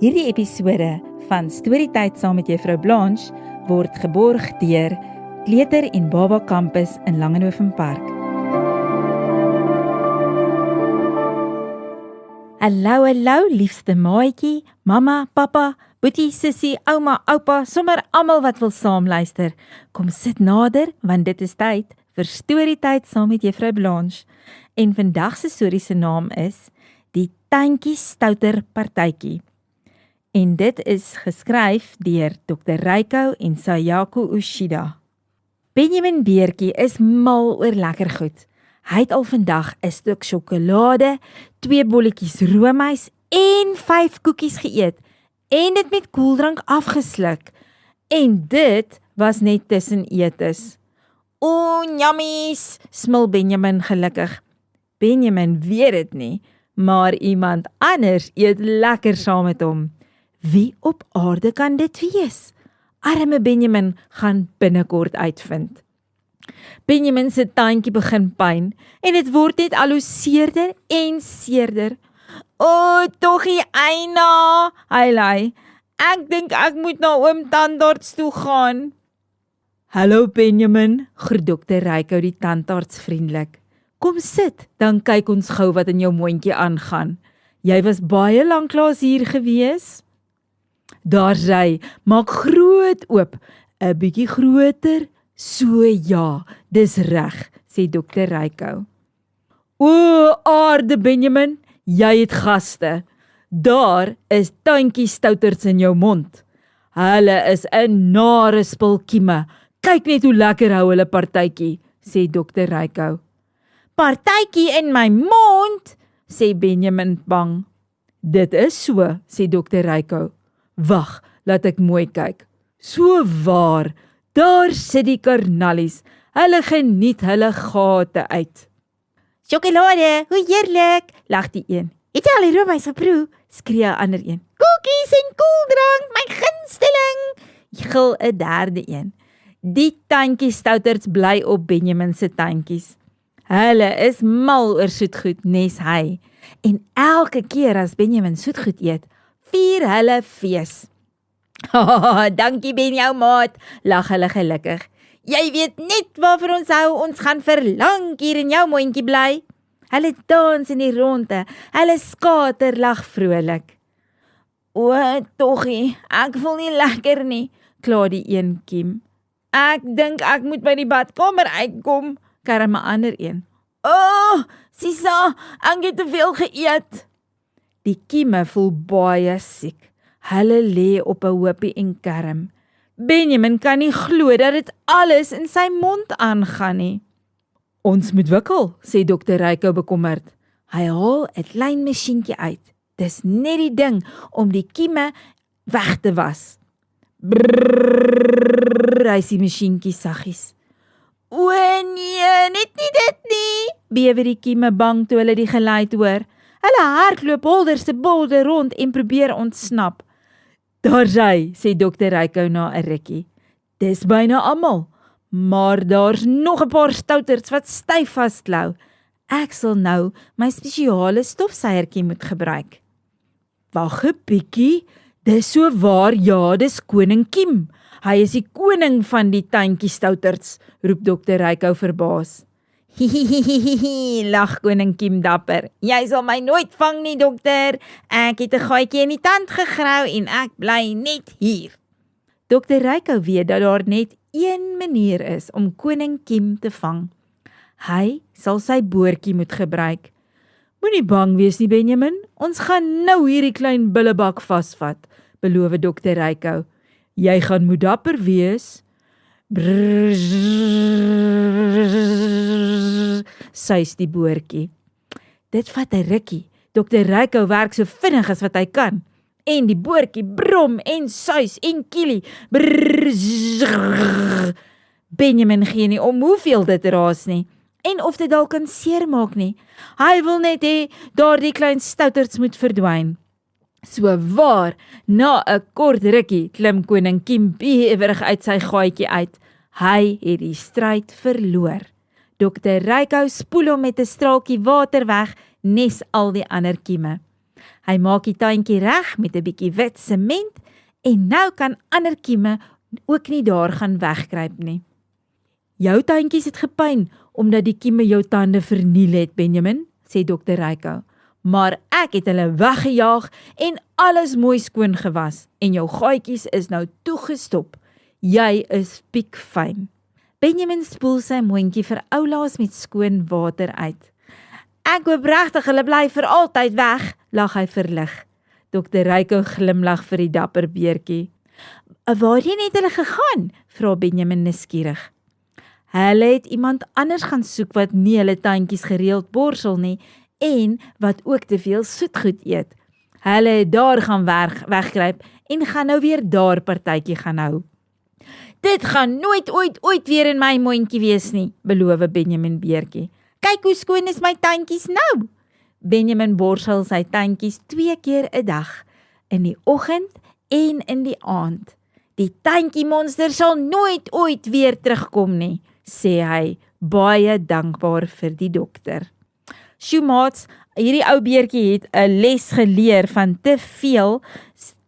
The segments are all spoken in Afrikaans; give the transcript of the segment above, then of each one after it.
Hierdie episode van Storytyd saam met Juffrou Blanche word geborg deur Kleuter en Baba Campus in Langenhoven Park. Hallo, liefste maatjie, mamma, papa, boetie, sussie, ouma, oupa, sommer almal wat wil saamluister. Kom sit nader, want dit is tyd vir Storytyd saam met Juffrou Blanche. En vandag se storie se naam is Die Tuintjie Stouter Partytjie. En dit is geskryf deur Dr. Reiko en Sayako Ushida. Benjamin Beertjie is mal oor lekker goed. Hy het al vandag 'n stuk sjokolade, 2 bolletjies roomys en 5 koekies geëet en dit met koeldrank afgesluk. En dit was net tussen etes. O, jammies, smil Benjamin gelukkig. Benjamin weet dit nie, maar iemand anders eet lekker saam met hom. Wie op aarde kan dit wees? Arme Benjamin gaan binnekort uitvind. Benjamin se tandjie begin pyn en dit word net al hoe seerder en seerder. O, toggie Eina, hy lei. Ek dink ek moet na oom tandarts toe gaan. Hallo Benjamin, groet Dr. Reiko die tandarts vriendelik. Kom sit, dan kyk ons gou wat in jou mondjie aangaan. Jy was baie lanklaas hier gewees. Daar sy, maak groot oop, 'n bietjie groter, so ja, dis reg, sê Dr. Reiko. O, aarde Benjamin, jy het gaste. Daar is tuintjie stouterts in jou mond. Hulle is 'n nare spul kieme. Kyk net hoe lekker hou hulle partytjie, sê Dr. Reiko. Partytjie in my mond, sê Benjamin bang. Dit is so, sê Dr. Reiko. Wag, laat ek mooi kyk. So waar, daar sit die karnallies. Hulle geniet hulle gate uit. Sjokolade, hoe heerlik, lag die een. Het jy al die roomys geproe? Skree 'n ander een. Koekies en koeldrank, my gunsteling, gil 'n derde een. Die tuintjie stouterts bly op Benjamin se tuintjies. Hulle is mal oor soetgoed, nes hy. En elke keer as Benjamin soetgoed eet, vier hulle fees. Dankie Ben jou maat, lag hulle gelukkig. Jy weet net waarvoor ons hou, ons gaan verlang hier in jou mondjie bly. Hulle dans in die ronde, hulle skater lag vrolik. O, toggie, ek voel nie lekker nie, kla die een kiem. Ek dink ek moet by die badkamer uitkom, kerm 'n ander een. O, Sisa, ek het te veel geëet. Die kieme voel baie siek. Hulle lê op 'n hoopie en kerm. Benjamin kan nie glo dat dit alles in sy mond aangaan nie. Ons moet wikkel, sê Dr. Reiko bekommerd. Hy haal 'n klein masjienkie uit. Dis net die ding om die kieme weg te was. Brrrr, hy sê masjienkie saggies. O nee, net nie dit nie, bewe die kieme bang toe hulle die geluid hoor. Hulle hardloop holderste bolder rond en probeer ontsnap. Daar sy, sê Dr. Reiko na 'n rukkie. Dis byna almal, maar daar's nog 'n paar stouterts wat styf vasklou. Ek sal nou my spesiale stofsuiertjie moet gebruik. Wag 'n bietjie, dis so waar, ja, dis koning Kiem. Hy is die koning van die tuintjie stouterts, roep Dr. Reiko verbaas. Hihihihihi, lag koning Kiem dapper. Jy sal my nooit vang nie, dokter. Ek het 'n gaatjie in die tand gegrou en ek bly net hier. Dr. Reiko weet dat daar net een manier is om koning Kiem te vang. Hy sal sy boortjie moet gebruik. Moenie bang wees nie, Benjamin. Ons gaan nou hierdie klein bullebak vasvat, beloof Dr. Reiko. Jy gaan moet dapper wees. Brrrr, suis die boortjie. Dit vat 'n rukkie. Dr. Reiko werk so vinnig as wat hy kan. En die boortjie brom en suis en kielie. Brrrr, Benjamin gee nie om hoeveel dit raas nie. En of dit dalk kan seermaak nie. Hy wil net hê daardie klein stouterts moet verdwyn. So waar, na 'n kort rukkie klim koning Kiem bewerig uit sy gaatjie uit. Hy het die stryd verloor. Dr. Reiko spoel hom met 'n straaltjie water weg, nes al die ander kieme. Hy maak die tuintjie reg met 'n bietjie wit sement en nou kan ander kieme ook nie daar gaan wegkruip nie. Jou tuintjies het gepyn omdat die kieme jou tande verniel het, Benjamin, sê Dr. Ryko. Maar ek het hulle weggejaag en alles mooi skoon gewas en jou gaatjies is nou toegestop. Jy is piekfyn. Benjamin spoel sy mondjie vir oulaas met skoon water uit. Ek hoop regtig hulle bly vir altyd weg, lag hy verlig. Dr. Ryko glimlag vir die dapper beertjie. Waarheen het hulle gegaan? Vra Benjamin nuuskierig. Hulle het iemand anders gaan soek wat nie hulle tuintjies gereeld borsel nie en wat ook te veel soetgoed eet. Hulle het daar gaan wegkruip en gaan nou weer daar partytjie gaan hou. Dit gaan nooit ooit weer in my mondjie wees nie, beloof Benjamin beertjie. Kyk hoe skoon is my tuintjies nou. Benjamin borsel sy tuintjies 2 keer 'n dag, in die oggend en in die aand. Die tuintjie monster sal nooit ooit weer terugkom nie, sê hy, baie dankbaar vir die dokter. Sjoemaats, hierdie ou beertjie het 'n les geleer van te veel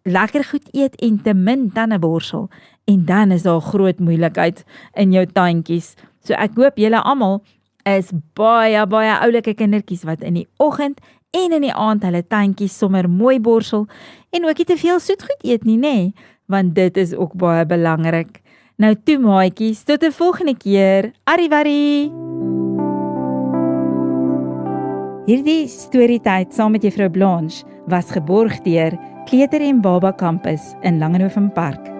lekker goed eet en te min tandeborsel. En dan is daar groot moeilikheid in jou tuintjies. So ek hoop julle almal is baie oulike kindertjies wat in die oggend en in die aand hulle tuintjies sommer mooi borsel en ook nie te veel soetgoed eet nie, nê? Want dit is ook baie belangrik. Nou toe maatjies, tot 'n volgende keer. Arrivederci! Hierdie storietyd saam met Juffrou Blanche was geborg deur Kleuter en Baba Kampus in Langehoven Park.